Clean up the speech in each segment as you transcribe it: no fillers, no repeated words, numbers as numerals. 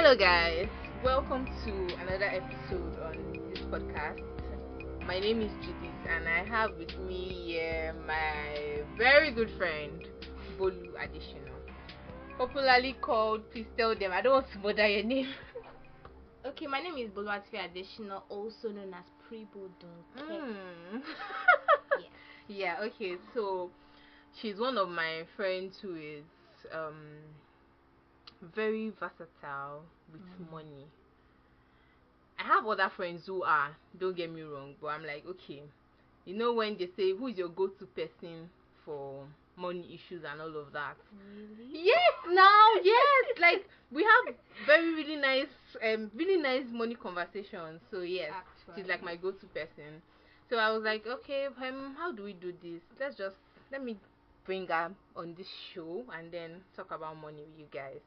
Hello, guys. Welcome to another episode on this podcast. My name is Judith, and I have with me here my very good friend, Bolu Adesina, popularly called. Please tell them. I don't want to bother your name. Okay, my name is Bolu Adesina, also known as Pribodunke. Yes. Yeah. Okay. So she's one of my friends who is very versatile with money. I have other friends who are, don't get me wrong, but I'm like, okay, you know when they say who is your go-to person for money issues and all of that. Really? Yes, now, yes, like we have really nice money conversations. So yes, she's like my go-to person. So I was like, okay, how do we do this? Let me bring her on this show and then talk about money with you guys.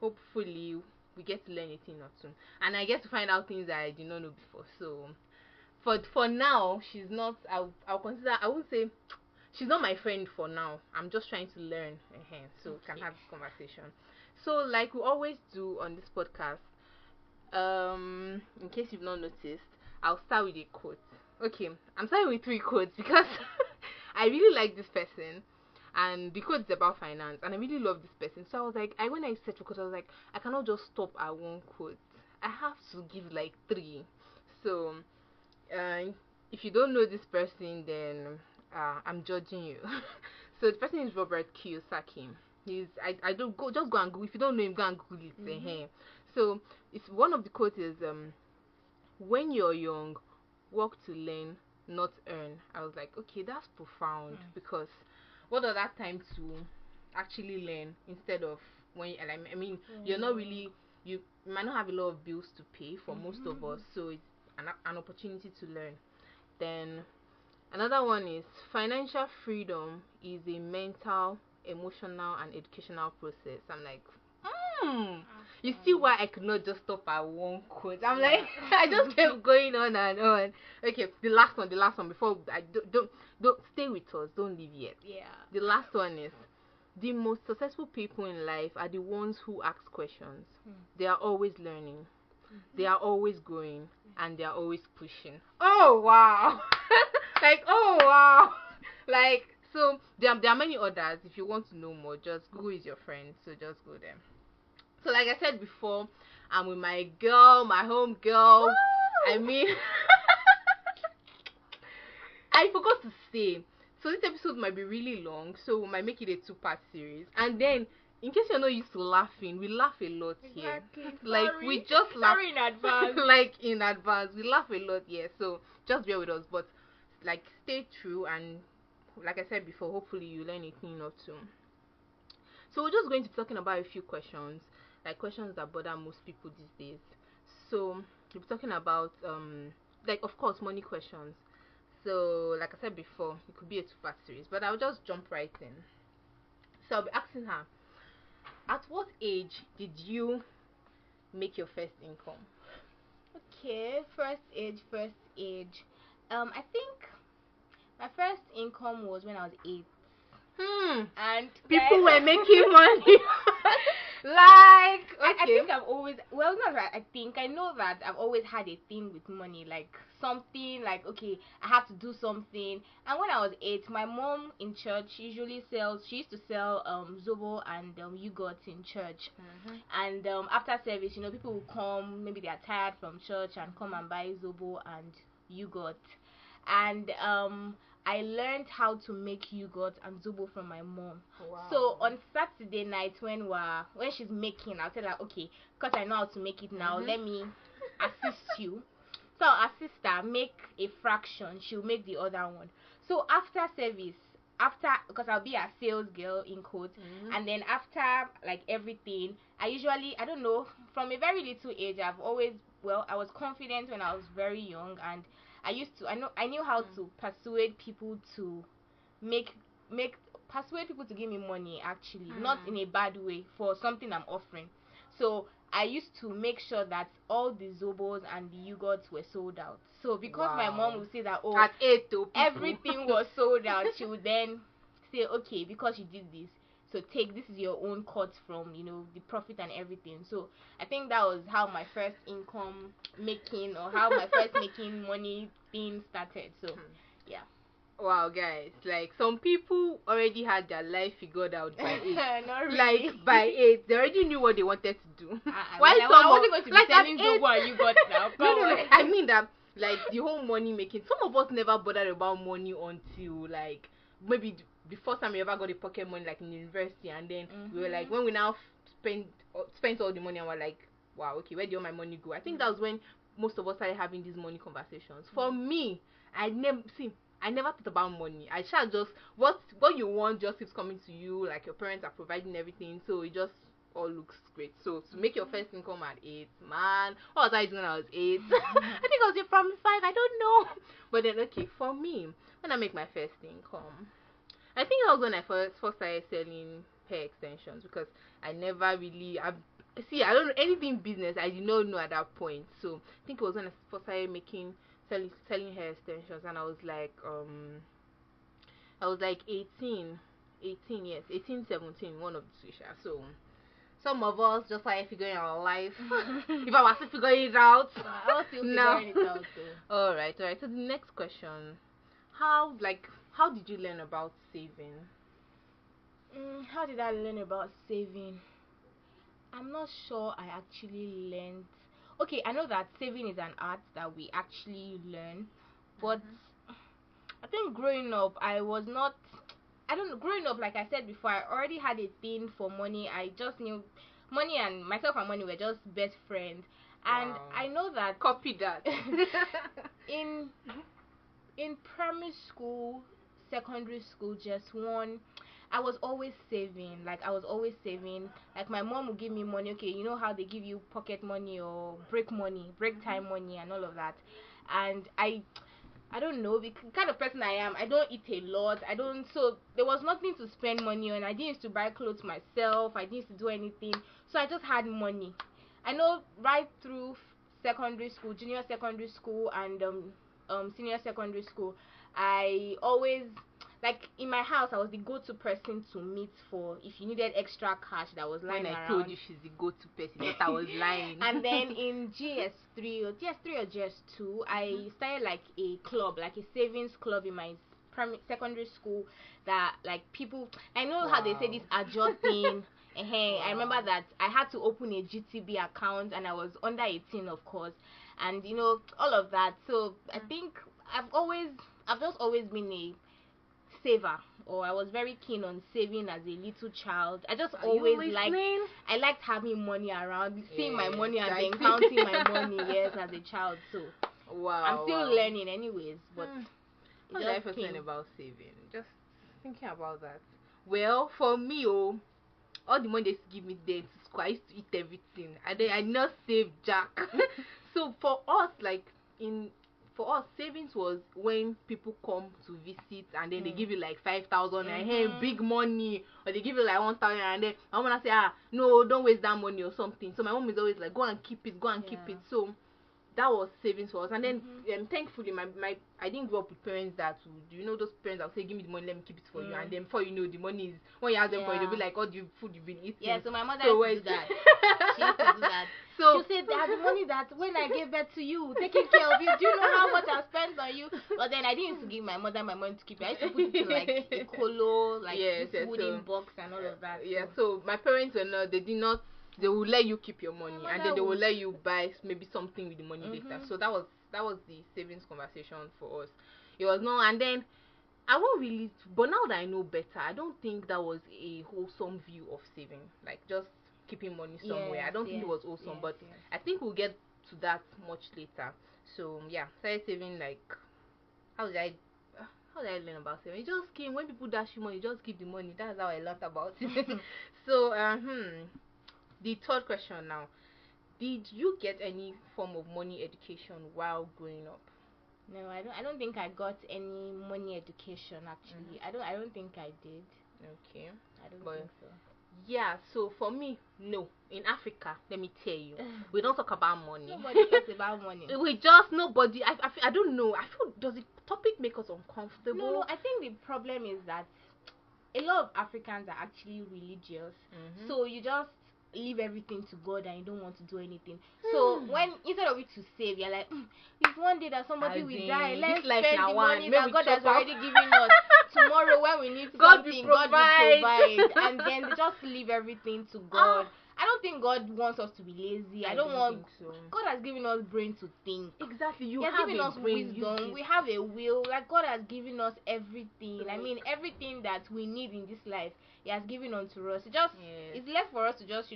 Hopefully we get to learn a thing or two, and I get to find out things that I did not know before. So for now, she's not. I'll consider. I won't say she's not my friend for now. I'm just trying to learn, so we can have this conversation. So like we always do on this podcast, in case you've not noticed, I'll start with a quote. Okay, I'm starting with 3 quotes because I really like this person, and the quote is about finance, and I really love this person. So I was like, when I searched for quotes, I was like, I cannot just stop at 1 quote. I have to give like 3. So if you don't know this person, then I'm judging you. So the person is Robert Kiyosaki. I don't go, just go and Google. If you don't know him, go and Google it. So it's one of the quotes is when you're young, work to learn, not earn. I was like, okay, that's profound, because what other time to actually learn instead of when you're not really, you might not have a lot of bills to pay for most of us, so it's an opportunity to learn. Then another one is financial freedom is a mental, emotional, and educational process. I'm like, you see why I could not just stop at 1 quote. I'm like, I just kept going on and on. Okay, the last one before I don't stay with us, don't leave yet. Yeah. The last one is the most successful people in life are the ones who ask questions. They are always learning. They are always growing, and they are always pushing. Oh wow. Like, oh wow. Like, so there are many others. If you want to know more, just Google is your friend, so just go there. So like I said before, I'm with my girl, my home girl. I mean, I forgot to say, so this episode might be really long, so we might make it a 2-part series. And then, in case you're not used to laughing, we laugh a lot here. Like, we just laugh. Sorry in advance. Like, in advance. We laugh a lot here, so just bear with us. But, like, stay true, and like I said before, hopefully you learn a thing or two. So we're just going to be talking about a few questions, like questions that bother most people these days. So we'll be talking about, like, of course, money questions. So, like I said before, it could be a 2-part series, but I'll just jump right in. So I'll be asking her, at what age did you make your first income? Okay, first age. I think my first income was when I was 8. And people were making money. Like, okay. I think I've always, well, not that I think, I know that I've always had a thing with money, like something like, okay, I have to do something. And when I was 8, my mom in church she used to sell zobo and yogurt in church. And after service, people will come, maybe they are tired from church, and come and buy zobo and yogurt. And I learned how to make yogurt and zobo from my mom. Wow. So on Saturday night when she's making, I'll tell her, okay, because I know how to make it now, let me assist you. So I'll assist her, make a fraction, she'll make the other one. So after service, because I'll be a sales girl in quotes, and then after like everything, I don't know, from a very little age, I was confident when I was very young, and I knew how to persuade people to persuade people to give me money, actually, not in a bad way, for something I'm offering. So I used to make sure that all the zobos and the yogurts were sold out. So because my mom would say that, at 8 everything was sold out, she would then say, okay, because you did this, to take. This is your own cut from, the profit and everything. So I think that was how my first income making, or how my first making money thing started. So yeah. Wow, guys, like some people already had their life figured out by 8. Not really. Like by 8, they already knew what they wanted to do. Why some I wasn't going to be like telling you what you got now. No, I mean that, like, the whole money making. Some of us never bothered about money until like maybe the first time we ever got a pocket money, like in university, and then we were like, when we now spent all the money, and we're like, wow, okay, where did all my money go? I think that was when most of us started having these money conversations. For me, I never thought about money. I shall just what you want just keeps coming to you. Like your parents are providing everything, so it just all looks great. So to make your first income at 8, man, what was I doing when I was 8? I think I was from 5. I don't know. But then okay, for me, when I make my first income, I think that was when I first started selling hair extensions, because I never really I don't know anything business. I did not know at that point. So I think it was when I first started selling hair extensions, and I was like 18, yes, 18, 17, one of the two. So some of us just started figuring out our life. If I was still figuring it out, I was still figuring it out too. All right. So the next question: how did you learn about saving? How did I learn about saving? I'm not sure I actually learned. Okay, I know that saving is an art that we actually learn, but I think growing up, growing up, like I said before, I already had a thing for money. I just knew money, and myself and money were just best friends. And Wow. I know that Copy that. in primary school, secondary school, just one, I was always saving. Like my mom would give me money. Okay, you know how they give you pocket money or break time money, and all of that. And I don't know, the kind of person I am. I don't eat a lot. So there was nothing to spend money on. I didn't used to buy clothes myself. I didn't used to do anything. So I just had money. I know right through secondary school, junior secondary school, and senior secondary school, I always, like, in my house, I was the go-to person to meet for if you needed extra cash that was lying around. When I told you she's the go-to person, that I was lying. And then in GS3 or GS2, I started like a club, like a savings club in my secondary school, that like people, I know how they say this ajo thing. I remember that I had to open a GTB account, and I was under 18, of course, and all of that. So I think I've just always been a saver, or I was very keen on saving as a little child. I just I liked having money around, seeing my money, and then counting my money, yes, as a child. So I'm still learning anyways, but what did I first learn about saving? Just thinking about that. Well, for me, all the money they used to give me there to school, I used to eat everything, and then I not save jack. So for us, savings was when people come to visit, and then they give you like 5,000 and hey, big money, or they give you like 1,000, and then my mom say, no, don't waste that money or something. So my mom is always like, go and keep it. So that was savings for us. And then thankfully I didn't grow up with parents that would, those parents that would say, give me the money, let me keep it for you, and then before you know, the money is, when you ask them for it, they'll be like, all the food you've been eating. Yeah, so my mother used to do that. She used to do that. So she said, the money that when I gave birth to you, taking care of you, do you know how much I spent on you? But then I didn't used to give my mother my money to keep it. I used to put it in like a colo, like this wooden box and all of that. Yeah, so my parents were not, they will let you keep your money, and then they will let you buy maybe something with the money later. So that was the savings conversation for us. It was no, and then I won't really, but now that I know better, I don't think that was a wholesome view of saving, like just keeping money somewhere. I don't think it was wholesome, but I think we'll get to that much later. So yeah, started saving. Like, how did I learn about saving? It just came when people dash you money, you just keep the money. That's how I learned about it. So the third question now: did you get any form of money education while growing up? No, I don't think I got any money education actually. I don't think I did. Okay. I don't think so. Yeah, so for me, no. In Africa, let me tell you, we don't talk about money. Nobody talks about money. We just, nobody. I don't know. I feel, does the topic make us uncomfortable? No. I think the problem is that a lot of Africans are actually religious. So you just leave everything to God and you don't want to do anything. So when instead of it to save, you're like, if one day that somebody will die, let's spend the money that God has already given us. Tomorrow when we need something, God will provide. And then they just leave everything to God. I don't think God wants us to be lazy. I don't want. So. God has given us brain to think. Exactly. He has given us wisdom. We have a will. Like God has given us everything. I mean, everything that we need in this life, He has given unto us. It's left for us to just,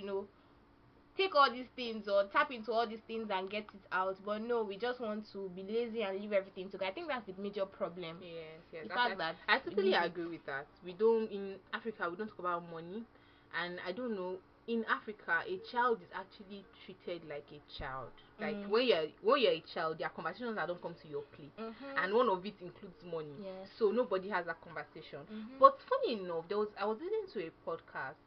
take all these things or tap into all these things and get it out. But no, we just want to be lazy and leave everything to God. I think that's the major problem. Yes. The fact that I totally agree with that. We don't, in Africa, we don't talk about money, and I don't know. In Africa, a child is actually treated like a child. Like when you're a child, there are conversations that don't come to your plate, and one of it includes money. So nobody has that conversation. But funny enough, I was listening to a podcast,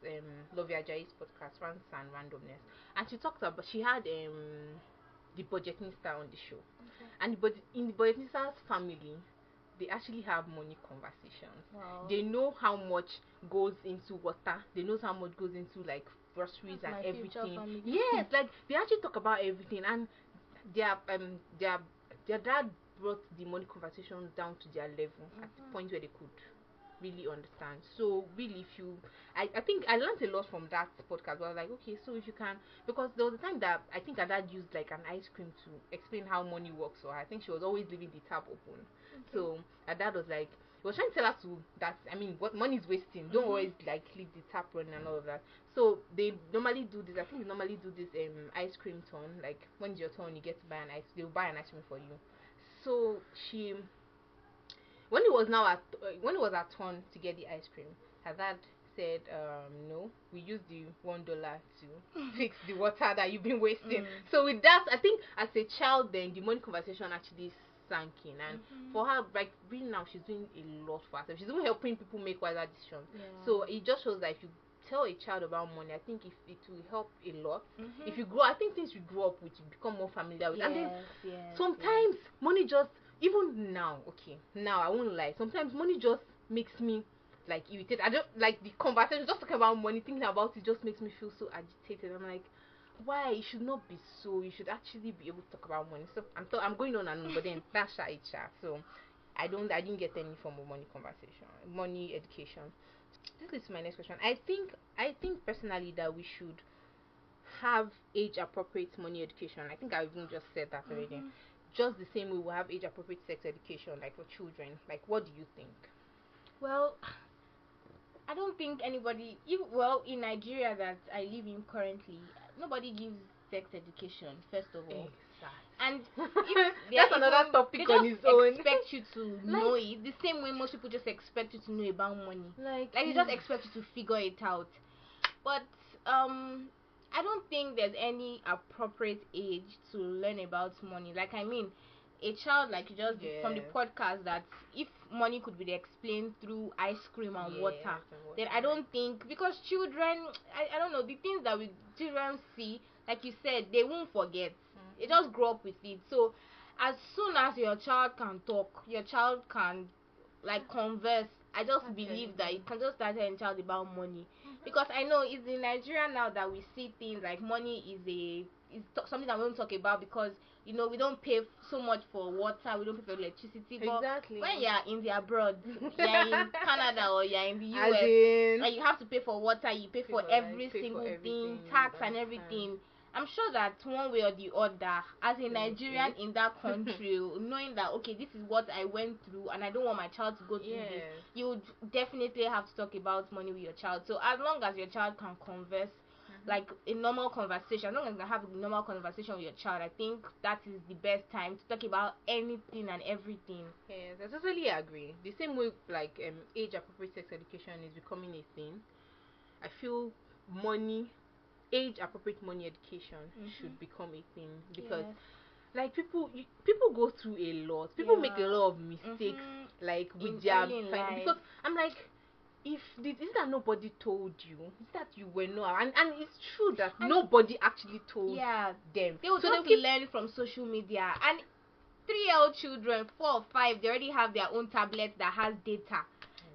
Lovia Ajayi's podcast, Rants and Randomness, and she had the budgeting star on the show, and in the budgeting star's family, they actually have money conversations. They know how much goes into water. They know how much goes into like groceries and everything. Yes, like they actually talk about everything, and their dad brought the money conversations down to their level at the point where they could really understand. So really, I think I learned a lot from that podcast. But I was like, okay, so if you can, because there was a time that I think her dad used like an ice cream to explain how money works. So I think she was always leaving the tap open. So her dad was like, he was trying to tell her what money is wasting. Don't always like leave the tap running and all of that. So they normally do this. I think they normally do this ice cream turn. Like when it's your turn, you get to buy they'll buy an ice cream for you. So when it was her turn to get the ice cream, her dad said, no, we use the $1 to fix the water that you've been wasting. So with that, I think as a child, then the money conversation actually sank in, and for her, like really now, she's doing a lot for herself. She's even helping people make wiser decisions. So it just shows that if you tell a child about money, I think if it will help a lot. If you grow, I think things you grow up with, you become more familiar with. And then sometimes money just, even now, I won't lie, sometimes money just makes me like irritated. I don't like the conversation, just talking about money, thinking about it just makes me feel so agitated. I'm like, why? It should not be so. You should actually be able to talk about money. So I'm going on and on, but then that's HR. So I didn't get any form of money conversation, money education. This leads to my next question. I think personally that we should have age appropriate money education. I think I even just said that already. Just the same way we have age appropriate sex education, like for children. Like, what do you think? Well, I don't think anybody, in Nigeria that I live in currently, nobody gives sex education, first of all. And if that's another topic on its own. They expect you to know it the same way most people just expect you to know about money. Like they just expect you to figure it out. But I don't think there's any appropriate age to learn about money. Like, I mean, a child, like you just did from the podcast, that if money could be explained through ice cream and water, then I don't think, because children, I don't know, the things that children see, like you said, they won't forget. They just grow up with it. So as soon as your child can talk, your child can like converse, I just believe that you can just start telling a child about money. Because I know it's in Nigeria now that we see things like money is something that we don't talk about, because we don't pay so much for water, we don't pay for electricity. But when you're in the abroad, you're in Canada or you're in the US, and you have to pay for water, you pay for every single thing, tax and everything. I'm sure that one way or the other, as a Nigerian in that country, knowing that, okay, this is what I went through and I don't want my child to go through this, you would definitely have to talk about money with your child. So as long as your child can converse, like a normal conversation, as long as you can have a normal conversation with your child, I think that is the best time to talk about anything and everything. Yes, I totally agree. The same way, like, age appropriate sex education is becoming a thing, I feel age appropriate money education should become a thing, because like people go through a lot. People make a lot of mistakes like with their because I'm like, if this is that nobody told you, is that you were not, and it's true that nobody actually told them. They will just learn from social media. And 3-year-old children, 4 or 5, they already have their own tablet that has data.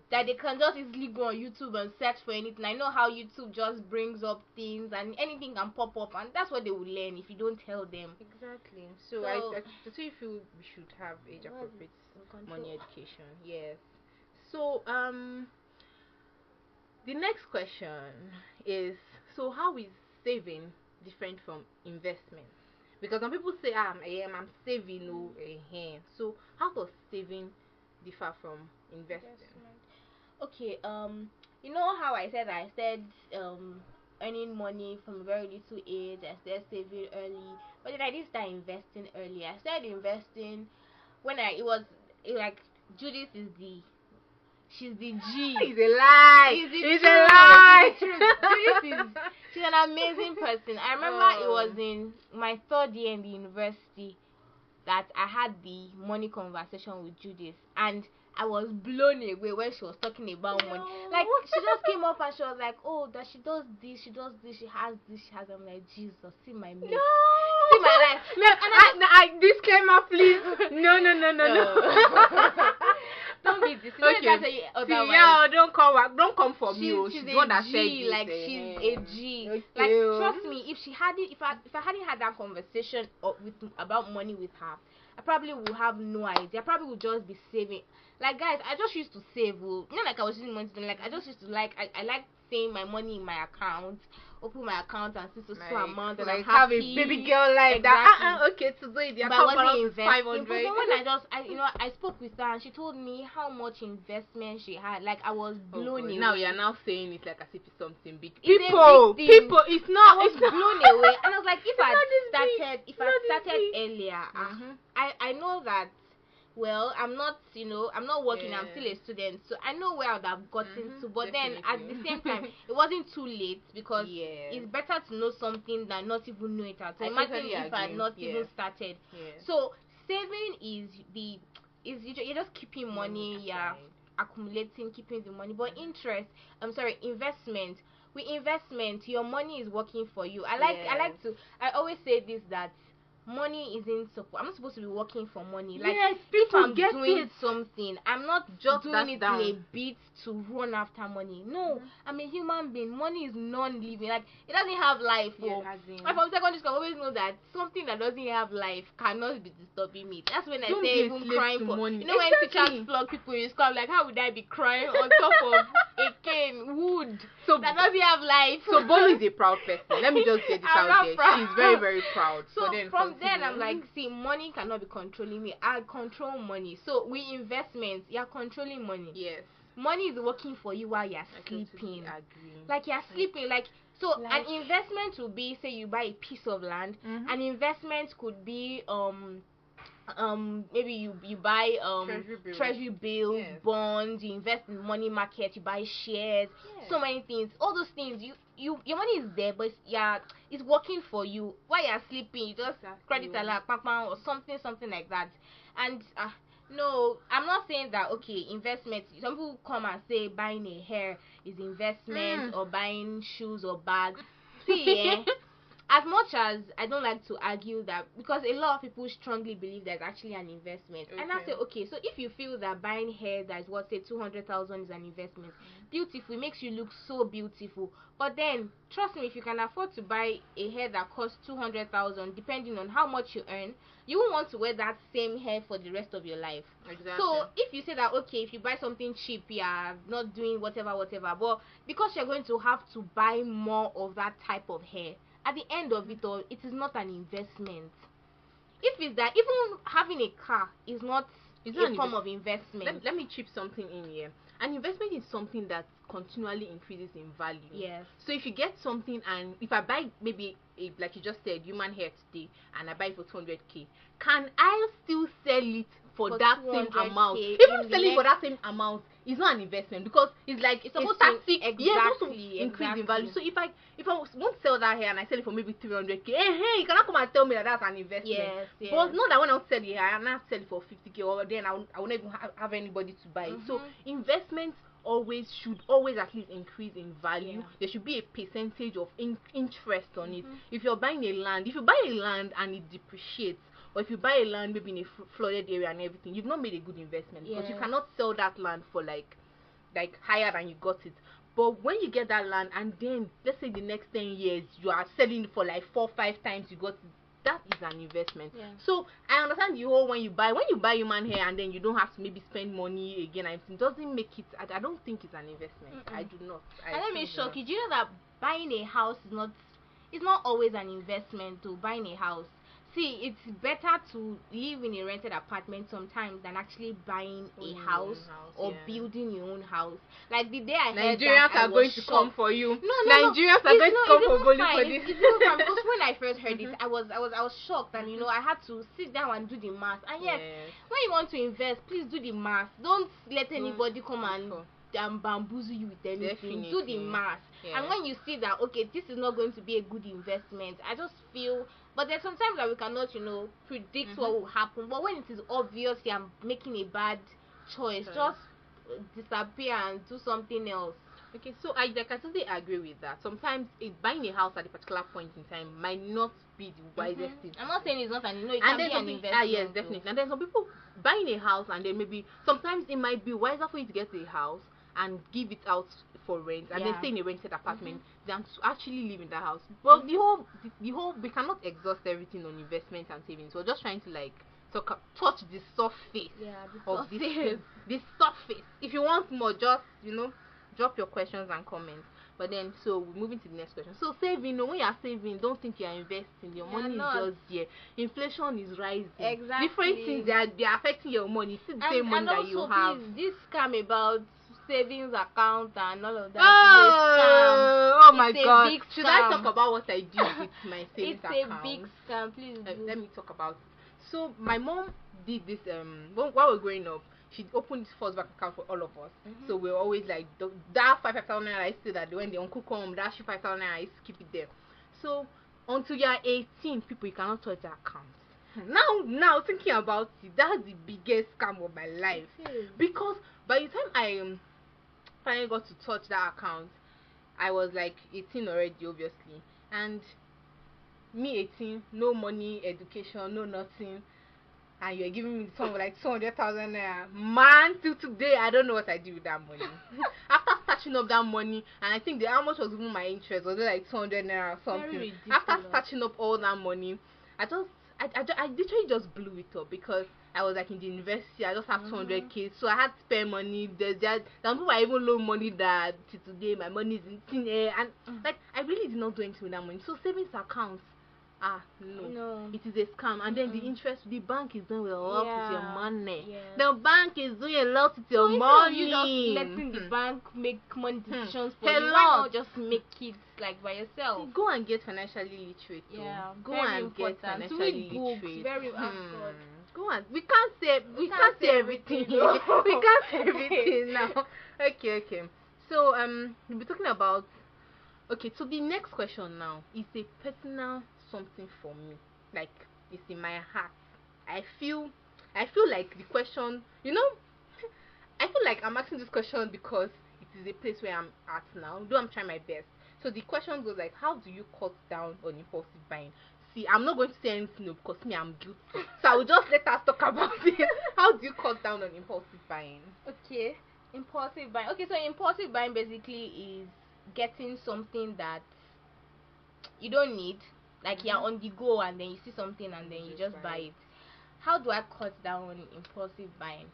that they can just easily go on YouTube and search for anything. I know how YouTube just brings up things and anything can pop up, and that's what they will learn if you don't tell them. Exactly. So I totally feel we should have age appropriate money education. Yes. So the next question is, so how is saving different from investment? Because some people say, I'm saving, so how does saving differ from investing? Okay, you know how I said earning money from a very little age, I started saving early, but then I didn't start investing early. I started investing when like Judith is she's the G. It's a lie. It's a lie. She's an amazing person. I remember it was in my 3rd year in the university that I had the money conversation with Judith, and I was blown away when she was talking about money. Like, she just came up and she was like, oh, that she does this, she has this, she has. I'm like, Jesus, see my mate. No. See my life. No, I disclaimer, please. No. Don't be this. Okay. Don't come for me. She's the one that said this. Like, she's a G. Okay. Like, trust me, if I hadn't had that conversation about money with her, I probably would have no idea. I probably would just be saving. Like, guys, I just used to save. Not like I was using money. Like, I just used to I like saying my money in my account. Open my account and see so amount, and like have a baby girl like that. Okay, today the account balance is 500. But then when I spoke with her and she told me how much investment she had, like, I was blown away. Now you're now saying it like as if it's something big. It's It's not. I was blown away, and I was like, if I started earlier, I know that. Well, I'm not working. I'm still a student, so I know where I would have gotten to. But then at the same time, it wasn't too late, because it's better to know something than not even know it at all. Imagine if I had not even started. So saving you're just keeping money, accumulating, keeping the money. But investment. With investment, your money is working for you. I always say this, that money isn't I'm not supposed to be working for money. Like, if I'm doing something, I'm not just doing it in a bit to run after money. No, I'm a human being. Money is non-living. Like, it doesn't have life. I'm from secondary school, I always know that something that doesn't have life cannot be disturbing me. That's when I say even crying for money. You know, when teachers flog people in school, I'm like, how would I be crying on top of a cane, wood, that doesn't have life? So Bolu is a proud person. Let me just get this out there. She's very, very proud. So then I'm like, see, money cannot be controlling me. I control money. So with investments, you're controlling money. Yes. Money is working for you while you're sleeping. Like, you're sleeping. An investment will be, say you buy a piece of land. An investment could be maybe you buy treasury bills, bonds, you invest in money market, you buy shares, so many things. All those things, your money is there, but it's working for you while you're sleeping. You just credit alert or something like that. And no, I'm not saying that investment. Some people come and say buying a hair is investment, or buying shoes or bags. See, as much as I don't like to argue that, because a lot of people strongly believe there's actually an investment, and I say, so if you feel that buying hair that is what, say 200,000 is an investment, beautiful, it makes you look so beautiful, but then trust me, if you can afford to buy a hair that costs 200,000, depending on how much you earn, you won't want to wear that same hair for the rest of your life. Exactly. So if you say that, if you buy something cheap, not doing whatever, but because you're going to have to buy more of that type of hair, at the end of it all, it is not an investment. If it's that, even having a car is not a form of investment. Let me chip something in here. An investment is something that continually increases in value. Yes. So if you get something, and if I buy maybe like you just said, human hair today, and I buy it for 200k, can I still sell it for that same amount? Even selling for that same amount is not an investment, because it's like it's supposed to increase in value. So if I won't sell that hair and I sell it for maybe 300k, you cannot come and tell me that that's an investment. Yes. But not that when I sell it, I not sell it for 50k, or then I won't even have anybody to buy it. So investments should always at least increase in value. There should be a percentage of interest on it. If you're buying a land, and it depreciates, or if you buy a land maybe in a flooded area and everything, you've not made a good investment, because you cannot sell that land for like like higher than you got it. But when you get that land, and then let's say the next 10 years you are selling it for like 4 5 times you got it, that is an investment. Yeah. So I understand the whole when you buy human hair and then you don't have to maybe spend money again, it doesn't make it. I don't think it's an investment. I do not. And let me shock you. Do you know that buying a house is not always an investment? To buying a house, see, it's better to live in a rented apartment sometimes than actually buying a house or building your own house. Like the day I heard Nigerians that, are going to come for you. No, Nigerians are going to come for Bolu for this. It's even fine, because when I first heard it, I was shocked, and I had to sit down and do the math. And yes, when you want to invest, please do the math. Don't let anybody come and bamboozle you with anything. Definitely. Do the math. And when you see that, okay, this is not going to be a good investment, I just feel. But there's sometimes that we cannot, predict what will happen. But when it is obvious I'm making a bad choice, just disappear and do something else. Okay, so I totally agree with that. Sometimes buying a house at a particular point in time might not be the wisest thing. I'm not saying it's not it can be an investment. Yes, definitely. And then some people buying a house, and then maybe sometimes it might be wiser for you to get a house and give it out for rent and then stay in a rented apartment than to actually live in that house. But the whole we cannot exhaust everything on investment and savings. We're just trying to touch the surface of this thing. The surface. If you want more, just drop your questions and comments. But then, so we're moving to the next question. So saving, when you're saving, don't think you're investing. Your money is just there. Inflation is rising. Exactly. Different things they are affecting your money. It's the same money that you have. This scam about savings account and all of that. Oh my God! Should I talk about what I do with my savings account? It's a big scam. Please do. Let me talk about it. So my mom did this while we were growing up. She opened this first bank account for all of us. So we're always like that 5,000 naira. I say that when the uncle come, that 5,000 naira, I keep it there. So until you're 18, people, you cannot touch the account. Now thinking about it, that's the biggest scam of my life. Because by the time I finally got to touch that account, I was like 18 already, obviously. And me 18, no money, education, no nothing. And you're giving me something like 200,000 naira. Man, till today, I don't know what I do with that money. After starting up that money, and I think how much was even my interest? Was it like 200 naira or something? After starting up all that money, I literally just blew it up, because I was like in the university. I just have 200k, so I had to spend money. Some people I even loan money that till today my money is in thin air, and I really did not do anything with that money. So savings accounts, no, it is a scam. And then the interest, the bank is doing a lot with your money. The bank is doing a lot with your money. You just letting the bank make money decisions for you. Why not just make it like by yourself? Go and get financially literate. Go and get financially literate. Very important. Go on. We can't say everything. We can't say everything now. Okay. So we'll be talking about. Okay, so the next question now is a personal something for me. Like, it's in my heart. I feel like the question, I feel like I'm asking this question because it is a place where I'm at now, though I'm trying my best. So the question goes like, how do you cut down on impulsive buying? See, I'm not going to say anything because me, I'm guilty. So I will just let us talk about it. How do you cut down on impulsive buying? Okay, impulsive buying. Okay, so impulsive buying basically is getting something that you don't need. Like you're on the go and then you see something and then you just buy it. How do I cut down on impulsive buying?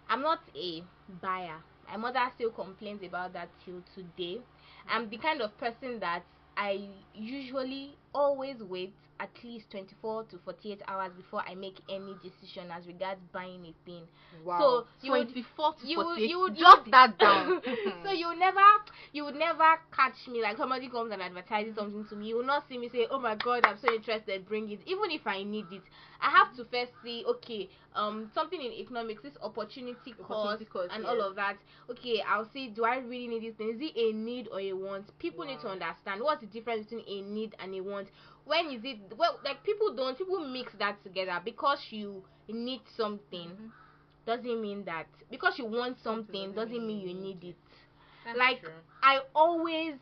I'm not a buyer. My mother still complains about that till today. I'm the kind of person that I usually always wait at least 24 to 48 hours before I make any decision as regards buying a thing. Wow. So 24 to 48. You would jot that down. So you would never catch me like somebody comes and advertises something to me. You will not see me say, oh my God, I'm so interested, bring it. Even if I need it, I have to first see, okay, something in economics, this opportunity cost and all of that. Okay, I'll see, do I really need this thing? Is it a need or a want? People need to understand what's the difference between a need and a want. When is it, like people mix that together. Because you need something doesn't mean that, because you want something doesn't mean you need it. Like true. I always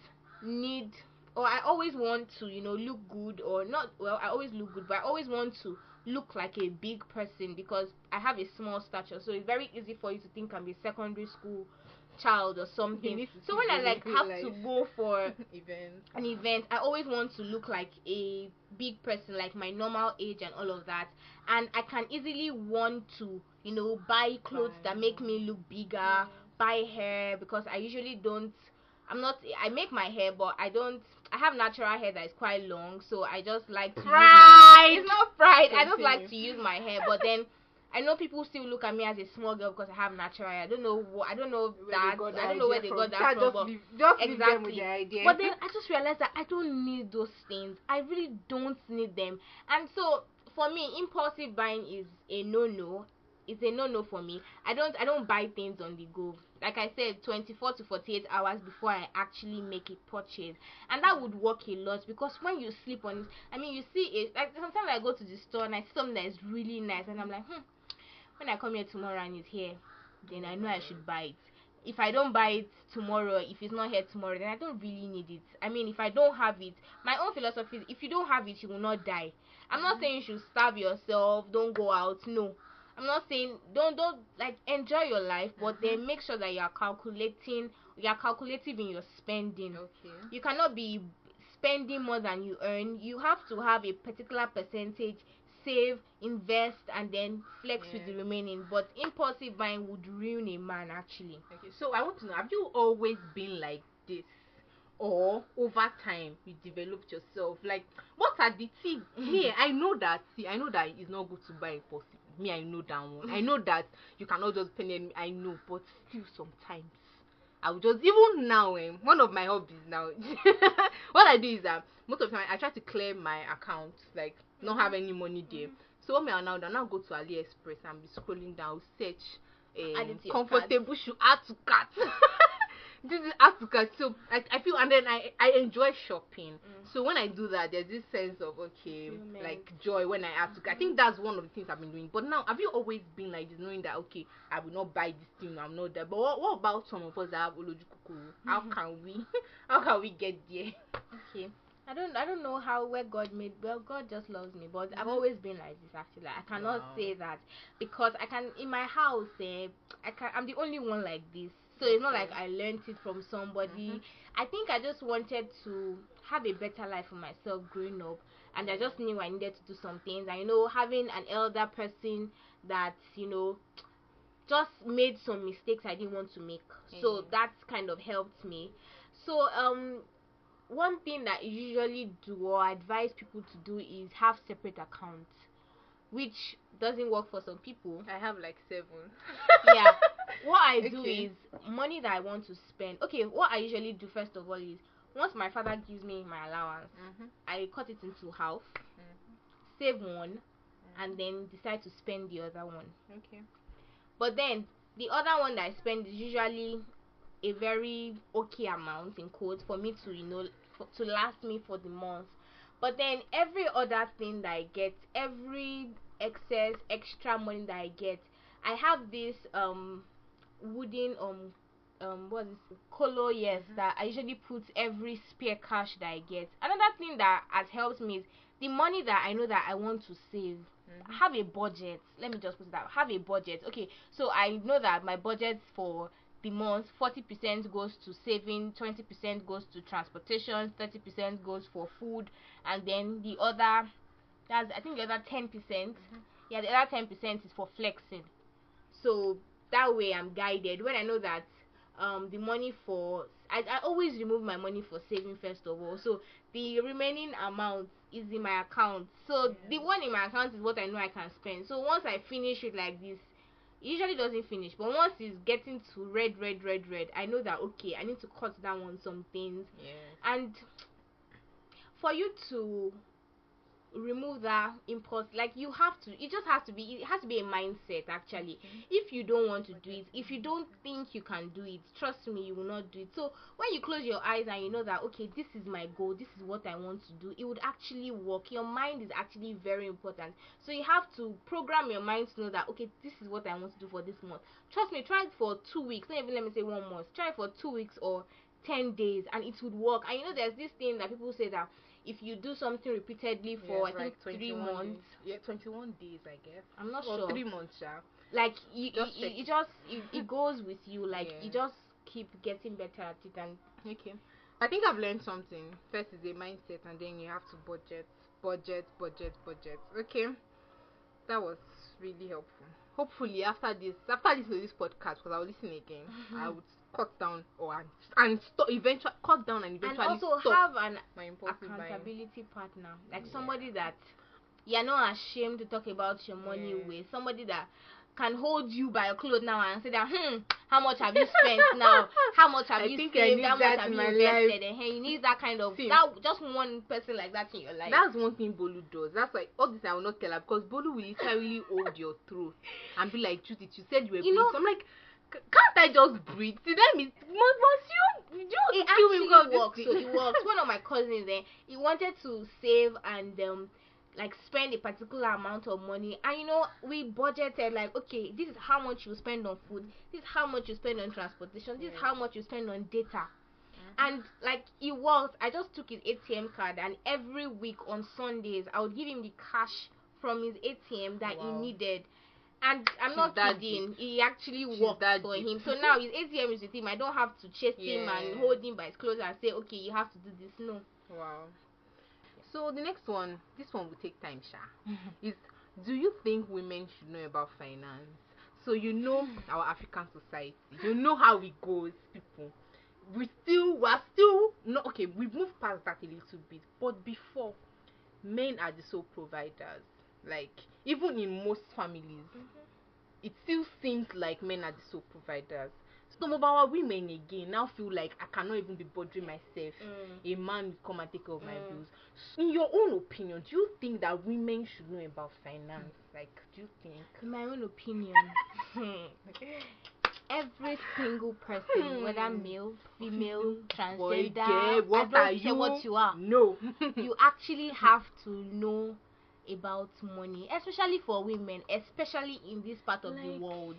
need, or I always want to look good, or not, well, I always look good, but I always want to look like a big person because I have a small stature. So it's very easy for you to think I'm a secondary school child or something. So when I like have to go for an event, I always want to look like a big person, like my normal age and all of that. And I can easily want to, you know, buy clothes that make me look bigger, buy hair, because I usually don't. I make my hair, but I have natural hair that is quite long, so I just like to it's not pride. I just like to use my hair, but then I know people still look at me as a small girl because I have natural hair. I don't know where they got that from. But leave them with their idea. But then I just realized that I don't need those things. I really don't need them. And so for me, impulsive buying is a no-no. It's a no-no for me. I don't buy things on the go. Like I said, 24 to 48 hours before I actually make a purchase. And that would work a lot, because when you sleep on it, I mean, you see it. Like sometimes I go to the store and I see something that is really nice, and I'm like, when I come here tomorrow and it's here, then I know I should buy it. If I don't buy it tomorrow, if it's not here tomorrow, then I don't really need it. I mean, if I don't have it, my own philosophy is, if you don't have it, you will not die. I'm not saying you should starve yourself, don't go out. No, I'm not saying don't like, enjoy your life, but then make sure that you are calculative in your spending. Okay. You cannot be spending more than you earn. You have to have a particular percentage, save, invest, and then flex with the remaining. But impulsive buying would ruin a man, actually. Okay, so I want to know, have you always been like this, or over time you developed yourself? Like, what are the tips? Here, I know that it's not good to buy impulsive. Me, I know that one. I know that you cannot just spend it. I know, but still sometimes I will just, even now, one of my hobbies now, what I do is that most of the time I try to clear my account, like not have any money there. So what I now go to AliExpress and be scrolling down, search comfortable shoe, add to cart. This is add to cart. So I feel, and then I enjoy shopping. So when I do that, there's this sense of like joy when I add to cart. I think that's one of the things I've been doing. But now, have you always been like this, knowing that I will not buy this thing, I'm not there? But what about some of us that have Olojukukuru? How can we get there? Okay. I don't know where God made. Well, God just loves me, but I've always been like this, actually. I cannot say that, because I can, in my house, I'm the only one like this. So it's not like I learned it from somebody. I think I just wanted to have a better life for myself growing up, and I just knew I needed to do some things. And having an elder person that just made some mistakes I didn't want to make. So that's kind of helped me. So one thing that I usually do or advise people to do is have separate accounts, which doesn't work for some people. I have like 7. Yeah. What I do is, money that I want to spend. Okay, what I usually do first of all is, once my father gives me my allowance, I cut it into half, save one, and then decide to spend the other one. Okay. But then the other one that I spend is usually a very okay amount, in quotes, for me to to last me for the month. But then every other thing that I get, every extra money that I get, I have this wooden what is it, colo, that I usually put every spare cash that I get. Another thing that has helped me is the money that I know that I want to save. Have a budget. Let me just put it out. Have a budget. Okay, so I know that my budget for the month, 40% goes to saving, 20% goes to transportation, 30% goes for food, and then the other, I think the other 10%, the other 10% is for flexing. So that way I'm guided. When I know that the money for, I always remove my money for saving first of all, so the remaining amount is in my account. So the one in my account is what I know I can spend. So once I finish it like this, it usually doesn't finish, but once it's getting to red, I know that okay, I need to cut down on some things. And for you to remove that impulse, like, it has to be a mindset, actually. If you don't want to do it, if you don't think you can do it, trust me, you will not do it. So when you close your eyes and you know that okay, this is my goal, this is what I want to do, it would actually work. Your mind is actually very important, so you have to program your mind to know that okay, this is what I want to do for this month. Trust me, try it for 2 weeks, not even let me say 1 month. Try it for 2 weeks or 10 days, and it would work. And there's this thing that people say that if you do something repeatedly for I think 3 months, 21 days, I guess. I'm not or sure. 3 months, like it goes with you, like it just keep getting better at it. And Okay. I think I've learned something. First is a mindset, and then you have to budget. Okay. That was really helpful. Hopefully, after this podcast, because I'll listen again, I would cut down and stop eventually cut down and eventually also stop have an my impulsive buying. accountability partner, like somebody that you're not ashamed to talk about your money with, somebody that can hold you by your clothes now and say that how much have you spent now, how much have you saved, how much have you invested, and hey, you need that kind of just one person like that in your life. That's one thing Bolu does. That's why all this I will not tell her, because Bolu will literally hold your throat and be like, Judith, you said you were bleeding. So I'm like, can't I just breathe? Did I miss? It actually works. So it works. One of my cousins there, he wanted to save and like spend a particular amount of money, and we budgeted like, okay, this is how much you spend on food, this is how much you spend on transportation, this is how much you spend on data. And like it worked. I just took his ATM card, and every week on Sundays I would give him the cash from his ATM that he needed. And I'm not kidding, he actually worked for him. So now his ATM is with him. I don't have to chase him and hold him by his clothes and say, okay, you have to do this. No. Wow. So the next one, this one will take time, Sha. Is, do you think women should know about finance? So our African society, how it goes, people. We're still not okay. We've moved past that a little bit, but before, men are the sole providers. Like even in most families, it still seems like men are the sole providers. Some of our women again now feel like I cannot even be bothering myself. A man will come and take care of my bills. So in your own opinion, do you think that women should know about finance? Like, do you think? In my own opinion, every single person, whether male, female, transgender, I don't care what you are. No, you actually have to know about money, especially for women, especially in this part of the world.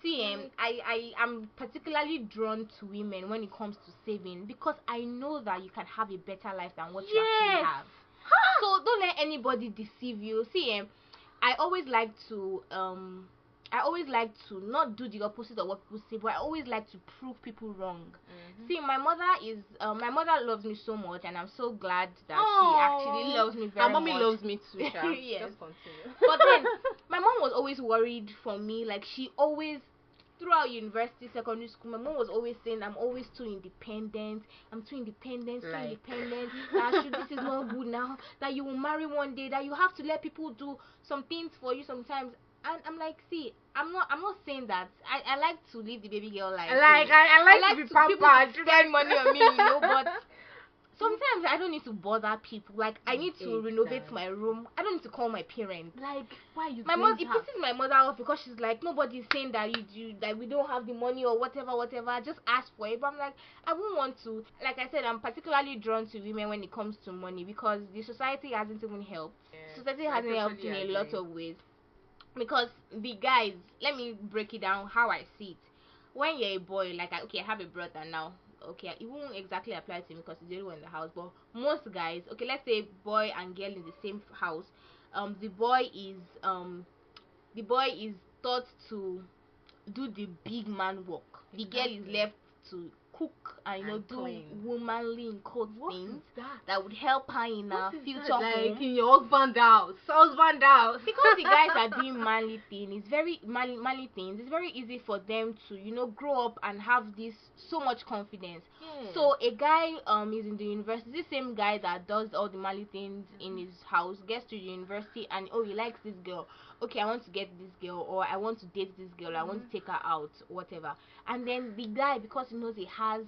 See, I am particularly drawn to women when it comes to saving, because I know that you can have a better life than what you actually have. So don't let anybody deceive you. See, I always like to not do the opposite of what people say, but I always like to prove people wrong. See, my mother loves me so much, and I'm so glad that she actually loves me very much. My mommy loves me too. Yes. Just continue. But then my mom was always worried for me. Like, she always, throughout university, secondary school, my mom was always saying I'm always too independent. I'm too independent, That this is not good now. That you will marry one day. That you have to let people do some things for you sometimes. And I'm like, see, I'm not saying that. I like to live the baby girl life. I like to be pampered. Spend money on me, but sometimes I don't need to bother people. Like, I need to renovate my room. I don't need to call my parents. Like, why you? My mom, it pisses my mother off, because she's like, nobody's saying that that we don't have the money or whatever. Just ask for it. But I'm like, I won't want to. Like I said, I'm particularly drawn to women when it comes to money, because the society hasn't even helped. Society hasn't helped in a lot of ways. Because the guys, let me break it down how I see it. When you're a boy, like, I have a brother now. Okay, it won't exactly apply to me because he's the only one in the house. But most guys, okay, let's say boy and girl in the same house. The boy is taught to do the big man work. The girl is left to cook and do womanly in quote things that would help her in her future home. Like in your husband's house. Because the guys are doing manly things, it's very manly things. It's very easy for them to grow up and have this so much confidence. So a guy is in the university. This same guy that does all the manly things in his house gets to the university, and he likes this girl. Okay, I want to get this girl, or I want to date this girl, I want to take her out, whatever. And then the guy, because he knows he has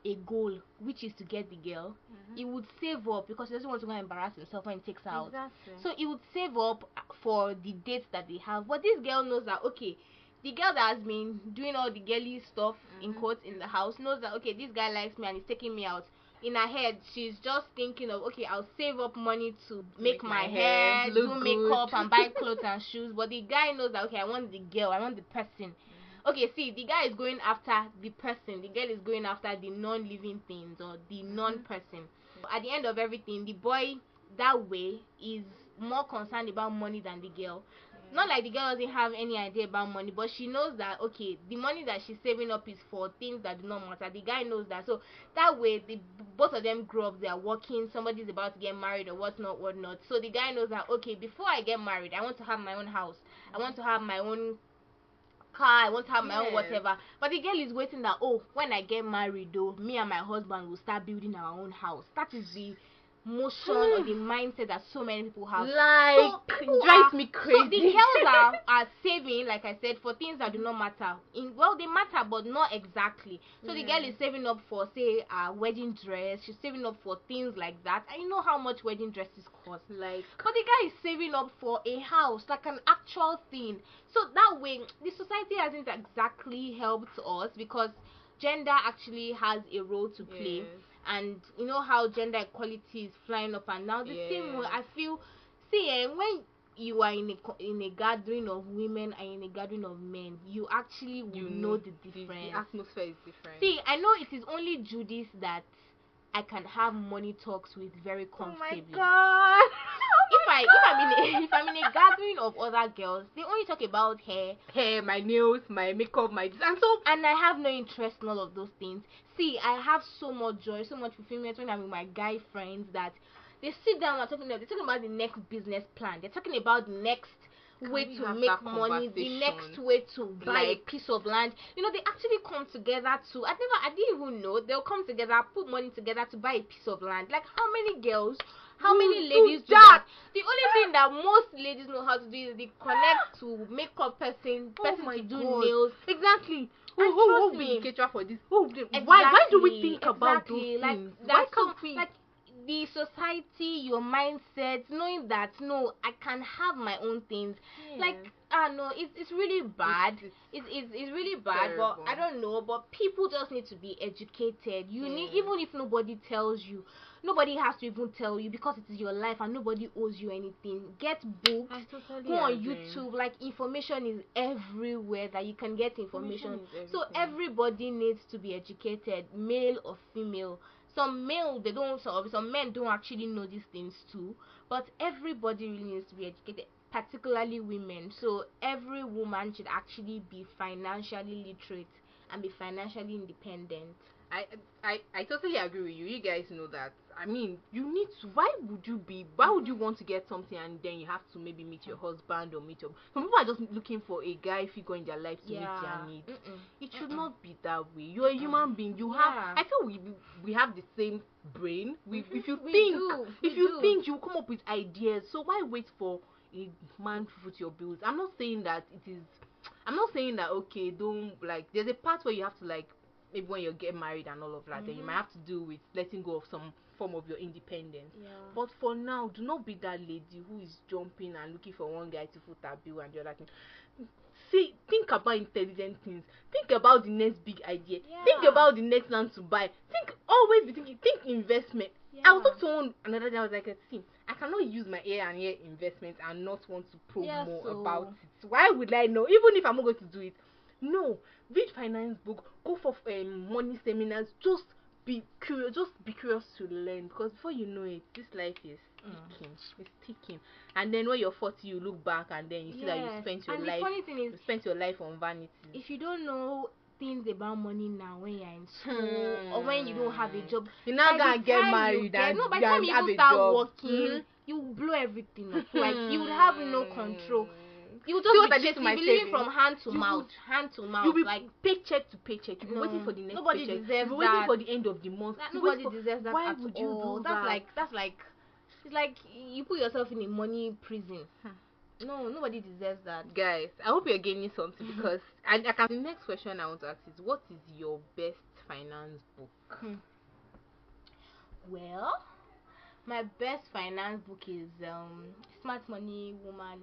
a goal, which is to get the girl, he would save up, because he doesn't want to go and embarrass himself when he takes her out. So he would save up for the dates that they have. But this girl knows that, okay, the girl that has been doing all the girly stuff in quotes in the house knows that, okay, this guy likes me and he's taking me out. In her head, she's just thinking of, okay, I'll save up money to make my hair, do makeup, and buy clothes and shoes. But the guy knows that, okay, I want the girl, I want the person. Okay, see, the guy is going after the person, the girl is going after the non-living things or the non-person. At the end of everything, the boy that way is more concerned about money than the girl. Not like the girl doesn't have any idea about money, but she knows that okay, the money that she's saving up is for things that do not matter. The guy knows that, so that way both of them grow up, they are working, somebody's about to get married or whatnot. So the guy knows that okay, before I get married, I want to have my own house, I want to have my own car, I want to have my own whatever. But the girl is waiting that, oh, when I get married though, me and my husband will start building our own house. That is the motion or the mindset that so many people have. Like, so it drives me crazy. So the girls are saving, like I said, for things that do not matter. Well, they matter, but not exactly. So the girl is saving up for, say, a wedding dress. She's saving up for things like that. I know how much wedding dresses cost. Like, but the guy is saving up for a house, like an actual thing. So that way, the society hasn't exactly helped us, because gender actually has a role to play. And you know how gender equality is flying up and down. The same way I feel, see, when you are in a gathering of women and in a gathering of men, you actually will know the difference. The atmosphere is different. See, I know it is only Judith that I can have money talks with very comfortably. Oh my god. If I'm in a gathering of other girls, they only talk about hair, my nails, my makeup, my this, and I have no interest in all of those things. See, I have so much joy, so much fulfillment when I'm with my guy friends that they sit down and they're talking about the next business plan. They're talking about the next way to make money, the next way to buy a piece of land. You know, they actually come together to, I didn't even know they'll come together, put money together to buy a piece of land. Like, how many girls, how many ladies do that? The only thing that most ladies know how to do is they connect to makeup person to do nails. Exactly. Who will be the caterer for this? Exactly, why do we think about those things? Like, why can't we? Like, the society, your mindset, knowing that no, I can have my own things. Like, no, it's really bad. It's really bad. Terrible. But I don't know. But people just need to be educated. You need, even if nobody tells you. Nobody has to even tell you, because it is your life and nobody owes you anything. Get books, go on YouTube. Like, information is everywhere that you can get information. So everybody needs to be educated, male or female. Some male, they don't, some men don't actually know these things too. But everybody really needs to be educated, particularly women. So every woman should actually be financially literate and be financially independent. I totally agree with you. You guys know that. I mean, you need to. Why would you want to get something and then you have to maybe meet your husband or meet your. Some people are just looking for a guy figure in their life to meet their needs. It should not be that way. You're a human being. You have. I feel we have the same brain. If you think, you come up with ideas. So why wait for a man to foot your bills? I'm not saying that okay, don't, like, there's a part where you have to, like, maybe when you get married and all of that, then you might have to do with letting go of some form of your independence. But for now, do not be that lady who is jumping and looking for one guy to foot her bill and the other thing. See, think about intelligent things. Think about the next big idea. Think about the next land to buy. Always be thinking. Think investment. I was talking to someone another day. I was like, see, I cannot use my ear and ear investment and not want to probe more about it. Why would I know? Even if I'm not going to do it. No, read finance book, go for money seminars, just be curious to learn, because before you know it, this life is ticking. And then when you're 40, you look back and then you see that you spent your life. The funny thing is, you spent your life on vanity. If you don't know things about money now when you're in school or when you don't have a job, you're not gonna get married by the time you even start working, you blow everything up. Like, you would have no control. You just be living from hand to mouth. You'll be like paycheck to paycheck. You'll be waiting for the next nobody paycheck. Deserves You'll that. be waiting for the end of the month. Nobody deserves that. Why at would you all. do That's that? like it's like you put yourself in a money prison. No, nobody deserves that. Guys, I hope you're gaining something, because the next question I want to ask is, what is your best finance book? Well, my best finance book is Smart Money Woman.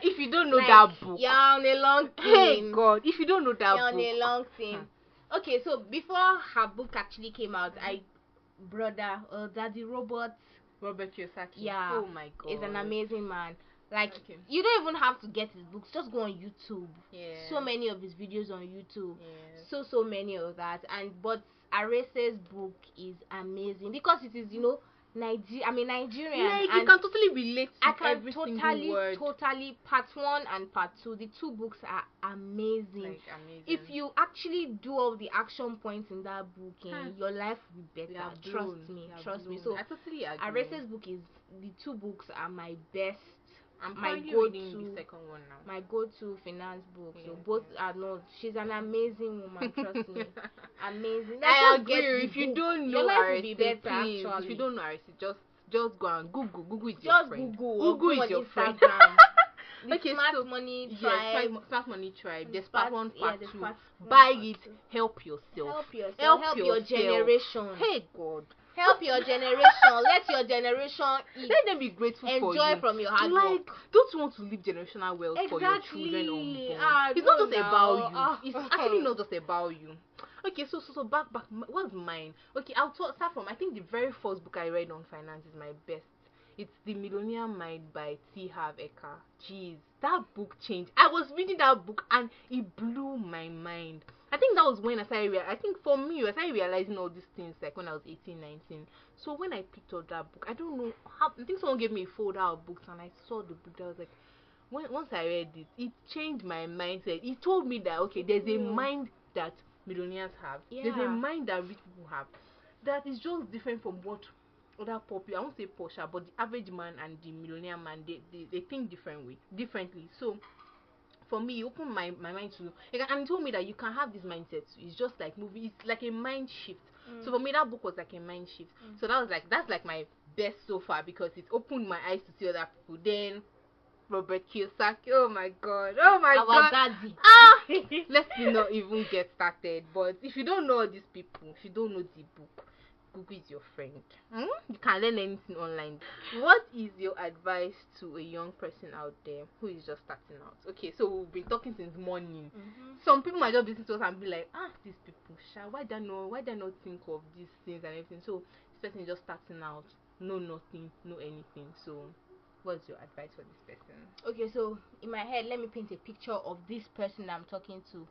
If you don't know that book, you're on a long thing. Hey God, if you don't know that you're book, on a long thing. Okay, so before her book actually came out, Daddy Robert Kiyosaki. Yeah. Oh my God. Is an amazing man. Like, you don't even have to get his books. Just go on YouTube. So many of his videos on YouTube. So many of that. But Arese's book is amazing because it is, I'm a Nigerian, Like you and can totally relate to I can every single word. totally. Part 1 and part 2, the two books are amazing. Like amazing. If you actually do all the action points in that book, your life will be You better. are Trust blown. me, You are trust me. blown. So I totally agree. Arese's book is, the two books are my best. I'm my currently reading the second one now. My go-to finance book. So Yes, both yes. are not. She's an amazing woman. Trust me, amazing. I Just get agree. the If you book. don't Your know life will be Arese, better, please. actually. If you don't know Arese, just go and Google. Google is your Just friend. Google. Google Go is your on friend. Instagram. The Okay, Smart so Money yes, Tribe. Smart Money Tribe. There's Part- part 1, yeah, part there's 2. part 1, Buy part it. 2. Help yourself. Help yourself. Help your generation. Hey God. Help your generation. Let your generation eat. Let them be grateful for you. Enjoy from your hard Like, work. don't you want to leave generational wealth for your Exactly. children unborn? It's No, not just about you. now. It's actually not just about you. Okay, so back. What's mine? Okay, I'll start from. I think the very first book I read on finance is my best. It's The Millionaire Mind by T. Harv Eker. Jeez, that book changed. I was reading that book and it blew my mind. I think that was when I started. I think for me, I started realizing all these things like when I was 18, 19. So when I picked up that book, I don't know how. I think someone gave me a folder of books and I saw the book. I was like, once I read it changed my mindset. It told me that okay, there's a mind that millionaires have. Yeah. There's a mind that rich people have. That is just different from what other popular, I won't say Porsche, but the average man and the millionaire man, they think differently. So for me, it opened my mind to, and it told me that you can have this mindset. It's just like movie. It's like a mind shift. So for me, that book was like a mind shift. So that's like my best so far because it opened my eyes to see other people. Then Robert Kiyosaki. Oh my God. Our daddy. Let's not even get started. But if you don't know all these people, if you don't know the book, Google is your friend. You can learn anything online. What is your advice to a young person out there who is just starting out? Okay, so we've been talking since morning. Some people might just listen to us and be like, these people, why they not think of these things and everything? So this person is just starting out, know nothing, know anything. So what's your advice for this person? Okay, so in my head, let me paint a picture of this person I'm talking to.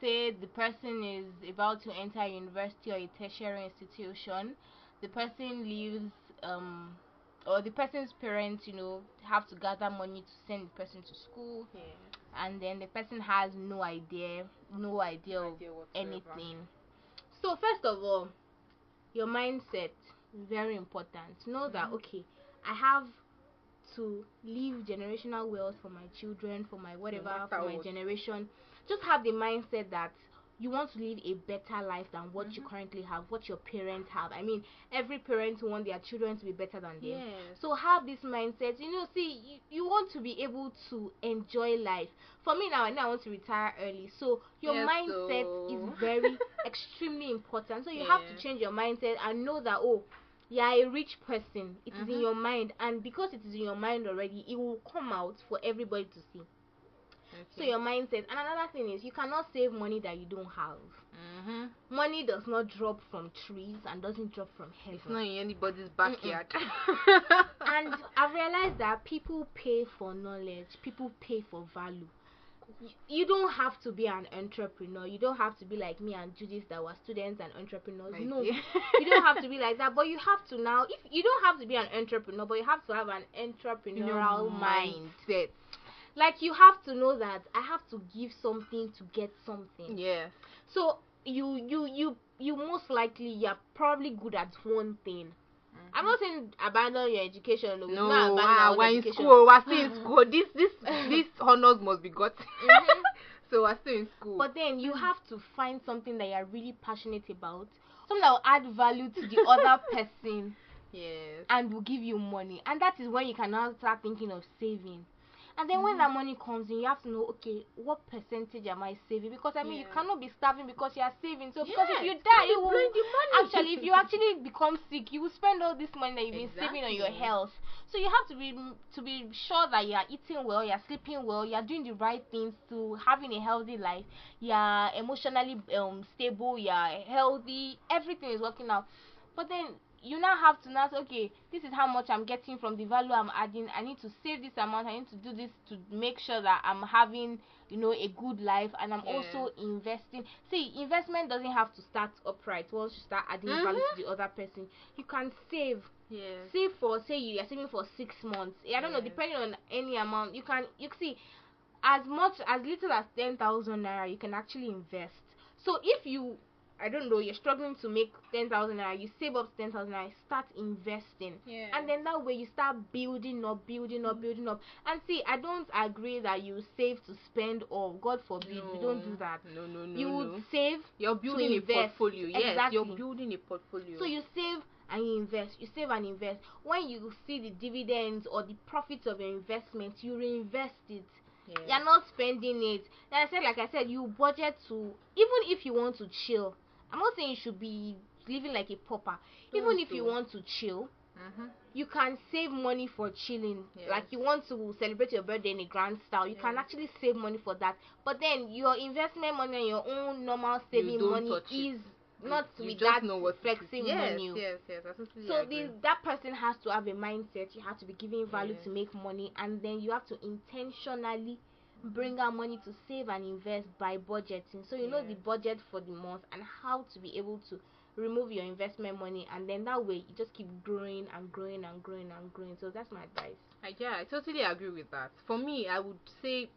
Say the person is about to enter a university or a tertiary institution. The person lives, or the person's parents, have to gather money to send the person to school. And then the person has no idea of anything. So first of all, your mindset is very important. Know that okay, I have to leave generational wealth for my children, for my whatever, for my generation. Just have the mindset that you want to live a better life than what you currently have, what your parents have. I mean, every parent wants their children to be better than them. So have this mindset. See, you want to be able to enjoy life. For me now, I want to retire early. So your mindset is very extremely important. So you have to change your mindset and know that you are a rich person. It is in your mind, and because it is in your mind already, it will come out for everybody to see. So your mindset. And another thing is, you cannot save money that you don't have. Money does not drop from trees and doesn't drop from heaven. It's not in anybody's backyard. And I've realized that people pay for knowledge. People pay for value. You don't have to be an entrepreneur. You don't have to be like me and Judith that were students and entrepreneurs. No, you don't have to be like that. But you have to now. If you don't have to be an entrepreneur, but you have to have an entrepreneurial mindset. Like you have to know that I have to give something to get something. Yes. So you most likely you're probably good at one thing. I'm not saying abandon your education. No, we're in school. We're still in school. This honors must be got. So we're still in school. But then you have to find something that you're really passionate about, something that will add value to the other person. Yes. And will give you money, and that is when you can now start thinking of saving. And then when that money comes in, you have to know, okay, what percentage am I saving? Because I mean, you cannot be starving because you are saving. So because if you die, you will the money. Actually, if you actually become sick, you will spend all this money that you've been saving on your health. So you have to be sure that you are eating well, you are sleeping well, you are doing the right things to having a healthy life. You are emotionally stable, you are healthy, everything is working out. But then you now have to now say, okay, this is how much I'm getting from the value I'm adding. I need to save this amount. I need to do this to make sure that I'm having, a good life, and I'm also investing. See, investment doesn't have to start upright. Once you start adding value to the other person, you can save. Save for, say you are saving for 6 months. I don't know, depending on any amount. You see, as little as 10,000 naira, you can actually invest. So if you, I don't know, you're struggling to make 10,000 naira, you save up 10,000 naira, start investing, and then that way you start building up. And see, I don't agree that you save to spend all. God forbid, we don't do that. No. You would save. You're building to a invest. portfolio. Yes, Exactly. you're building a portfolio. So you save and you invest. You save and invest. When you see the dividends or the profits of your investment, you reinvest it. You're not spending it. Like I said, you budget to, even if you want to chill. I'm not saying you should be living like a pauper. Even if you want to chill, you can save money for chilling. Like you want to celebrate your birthday in a grand style, you can actually save money for that. But then your investment money and your own normal saving money is not with that flexible money. So that person has to have a mindset. You have to be giving value to make money, and then you have to intentionally bring out money to save and invest by budgeting. So you know the budget for the month and how to be able to remove your investment money, and then that way you just keep growing and growing. So that's my advice. I totally agree with that. For me, I would say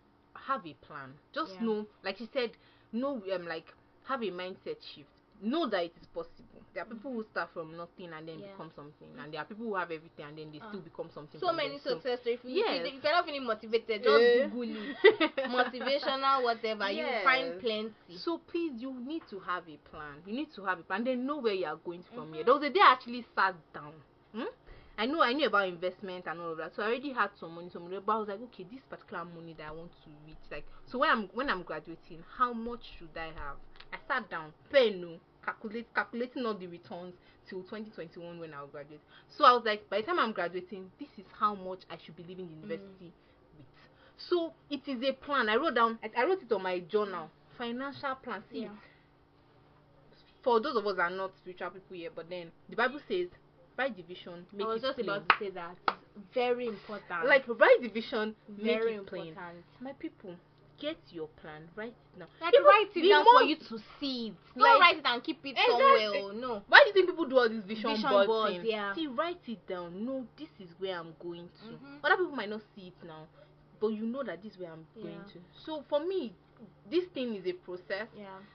have a plan. Just know, like you said, have a mindset shift. Know that it is possible. There are people who start from nothing and then become something, and there are people who have everything and then they still become something. So many success stories. If you're not feeling motivated, just Google it. Motivational, whatever. You find plenty. So please, you need to have a plan. You need to have a plan. Then know where you are going from here. There was a day I actually sat down. I knew about investment and all of that, so I already had some money, but I was like, okay, this particular money that I want to reach, like, so when I'm graduating, how much should I have? I sat down, calculating all the returns till 2021 when I'll graduate. So I was like, by the time I'm graduating, this is how much I should be leaving the university with. So it is a plan. I wrote it on my journal. Financial plan. See, for those of us that are not spiritual people here, but then the Bible says, write division, make it plain. I was just about to say that. Very important. Like, write division, make very it plain. Important. My people, get your plan, write it down. Like, write it down for you to see it. Don't write it and keep it somewhere. No. Why do you think people do all this vision board thing? See, write it down. No, this is where I'm going to. Other people might not see it now, but you know that this is where I'm going to. So for me, this thing is a process.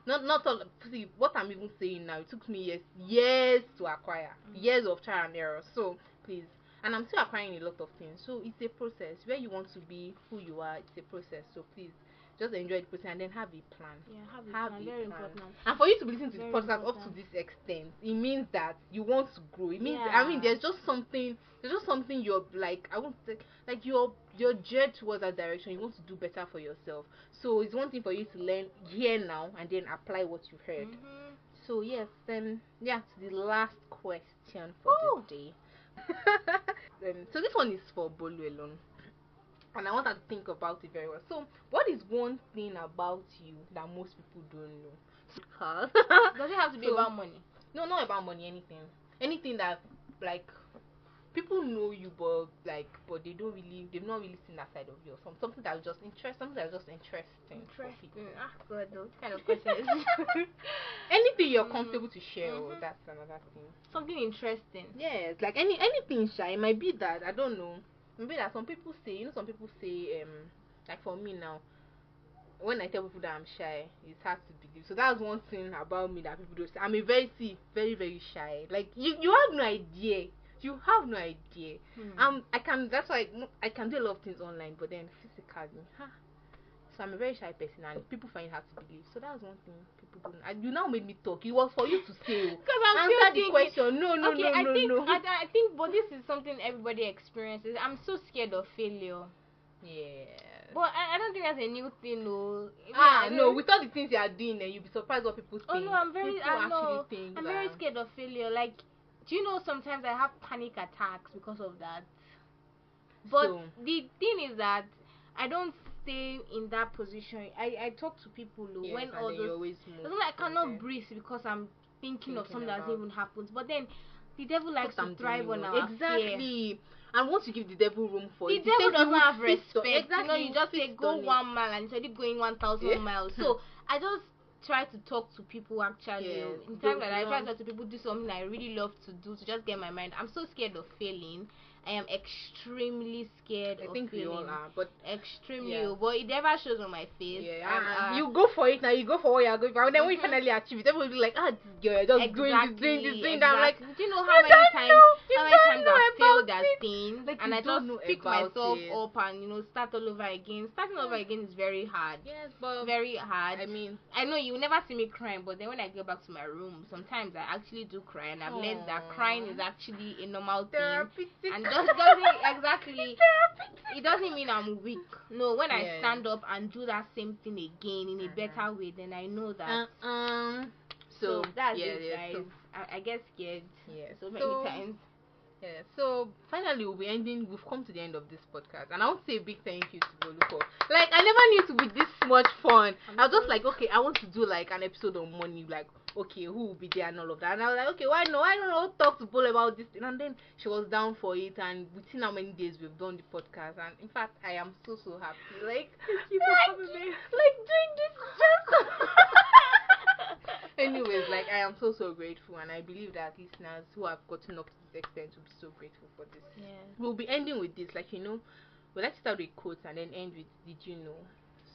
Not all. See, what I'm even saying now, it took me years to acquire, years of trial and error. So please, and I'm still acquiring a lot of things. So it's a process. Where you want to be, who you are, it's a process. So please, just enjoy the process and then have a plan. Have a plan. Very important. And for you to listen to the podcast up to this extent, it means that you want to grow. It means there's just something you're like, I won't say, like you're geared towards that direction. You want to do better for yourself. So it's one thing for you to learn here now and then apply what you heard. So yes, then to the last question for the day. So this one is for Bolu alone. And I want her to think about it very well. So, what is one thing about you that most people don't know? Does it have to be about money? No, not about money. Anything that, like, people know you, but they've not really seen that side of you. Something that's just interesting. God, those kind of questions. Anything you're comfortable to share, that's another thing. Something interesting. Yes, like anything shy. It might be that, I don't know. Maybe that some people say, like for me now, when I tell people that I'm shy, it's hard to believe. So that's one thing about me that people don't say. I'm very, very shy. Like you have no idea. You have no idea. That's why I can do a lot of things online, but then physically, so I'm a very shy person, and people find it hard to believe. So that's one thing people don't. You now made me talk. It was for you to say. Because I'm answer the question. No. I think, but this is something everybody experiences. I'm so scared of failure. Yeah. But I don't think that's a new thing, no. No. With all the things you are doing, and you'll be surprised what people think. Oh no, I'm very scared of failure. Like, do you know sometimes I have panic attacks because of that? But the thing is that I don't stay in that position. I talk to people when all those. I cannot breathe because I'm thinking of something that hasn't even happened. But then The devil likes to thrive on our fear. Exactly. And once you give the devil room for the it, devil doesn't have respect. Exactly. You just say go 1 mile and instead of going 1,000 miles. So I just try to talk to people actually. In times like I try to talk to people, do something I really love to do to just get my mind. I'm so scared of failing. I am extremely scared of failing. We all are, but extremely. But it never shows on my face. You go for it now. You go for what you're going for, and then when you finally achieve it, everybody will be like, this girl just doing this. I'm like, do you know how many times I've failed at things, like, and I just pick myself up and start all over again. Starting over again is very hard. Yes, but very hard. I mean, I know you will never see me crying, but then when I go back to my room, sometimes I actually do cry, and I've learned that crying is actually a normal thing. And it doesn't mean I'm weak. No, when I stand up and do that same thing again in a better way, then I know that. So that's it, guys. So I get scared. So many times. Yeah. So finally, we've come to the end of this podcast, and I want to say a big thank you to Bolu for. Like, I never knew it would be this much fun. I was just like, okay, I want to do like an episode on money, like, okay, who will be there and all of that. And I was like, okay, why not? I don't know, talk to Bolu about this thing. And then she was down for it, and we've seen how many days we've done the podcast, and in fact, I am so happy. Like, thank you for coming back. Like doing this just. Anyways, like, I am so grateful, and I believe that listeners who have gotten up to this extent will be so grateful for this. We'll be ending with this, like, we like to start with quotes and then end with did you know.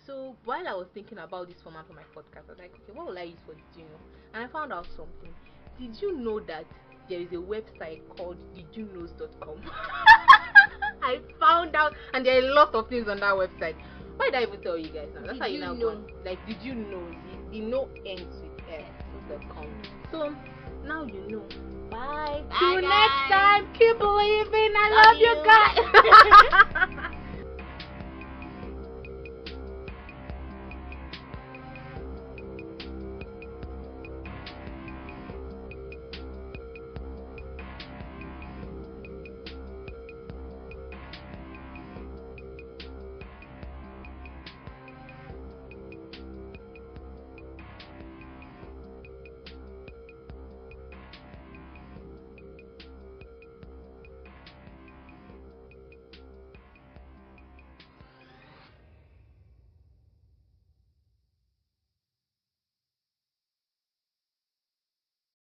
So while I was thinking about this format for my podcast, I was like, okay, what will I use for did you know? And I found out something. Did you know that there is a website called didyouKnows.com? I found out, and there are a lot of things on that website. Why did I even tell you guys now? That's how you know. Like, did you know? The no ends with f.com. So now you know. Bye. See you next time. Keep believing. I love you guys.